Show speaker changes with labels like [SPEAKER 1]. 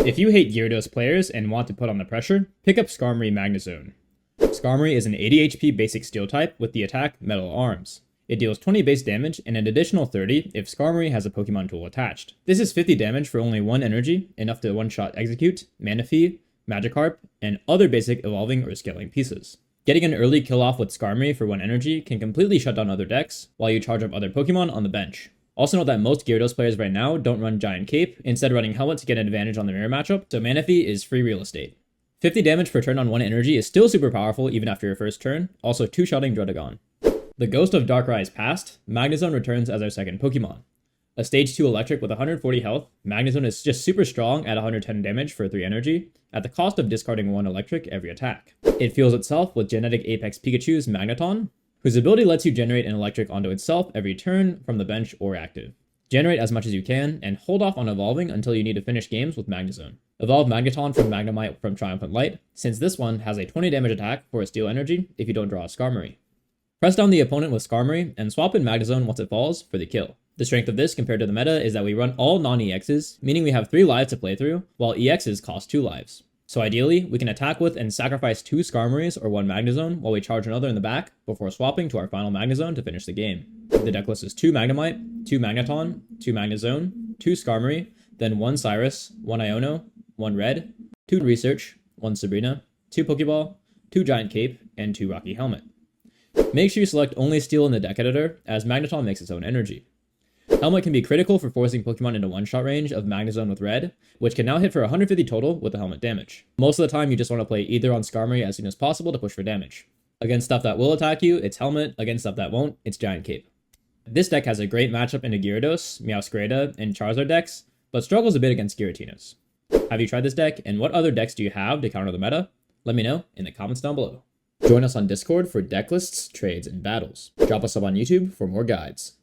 [SPEAKER 1] If you hate Gyarados players and want to put on the pressure, pick up Skarmory Magnezone. Skarmory is an 80 HP basic steel type with the attack Metal Arms. It deals 20 base damage and an additional 30 if Skarmory has a Pokemon tool attached. This is 50 damage for only 1 energy, enough to one-shot Execute, Manaphy, Magikarp, and other basic evolving or scaling pieces. Getting an early kill off with Skarmory for 1 energy can completely shut down other decks, while you charge up other Pokemon on the bench. Also note that most Gyarados players right now don't run Giant Cape, instead running Helmet to get an advantage on the mirror matchup, so Manaphy is free real estate. 50 damage per turn on 1 energy is still super powerful even after your first turn, also 2-shotting Druddigon. The Ghost of Darkrai is passed, Magnezone returns as our second Pokemon. A stage 2 electric with 140 health, Magnezone is just super strong at 110 damage for 3 energy, at the cost of discarding 1 electric every attack. It fuels itself with Genetic Apex Pikachu's Magneton, whose ability lets you generate an electric onto itself every turn from the bench or active. Generate as much as you can, and hold off on evolving until you need to finish games with Magnezone. Evolve Magneton from Magnemite from Triumphant Light, since this one has a 20 damage attack for a steel energy if you don't draw a Skarmory. Press down the opponent with Skarmory, and swap in Magnezone once it falls for the kill. The strength of this compared to the meta is that we run all non-EXs, meaning we have 3 lives to play through, while EXs cost 2 lives. So ideally, we can attack with and sacrifice 2 Skarmorys or 1 Magnezone while we charge another in the back before swapping to our final Magnezone to finish the game. The deck list is 2 Magnemite, 2 Magneton, 2 Magnezone, 2 Skarmory, then 1 Cyrus, 1 Iono, 1 Red, 2 Research, 1 Sabrina, 2 Pokeball, 2 Giant Cape, and 2 Rocky Helmet. Make sure you select only Steel in the deck editor, as Magneton makes its own energy. Helmet can be critical for forcing Pokemon into one-shot range of Magnezone with Red, which can now hit for 150 total with the Helmet damage. Most of the time, you just want to play either on Skarmory as soon as possible to push for damage. Against stuff that will attack you, it's Helmet. Against stuff that won't, it's Giant Cape. This deck has a great matchup into Gyarados, Meowscarada, and Charizard decks, but struggles a bit against Giratinas. Have you tried this deck, and what other decks do you have to counter the meta? Let me know in the comments down below. Join us on Discord for deck lists, trades, and battles. Drop us up on YouTube for more guides.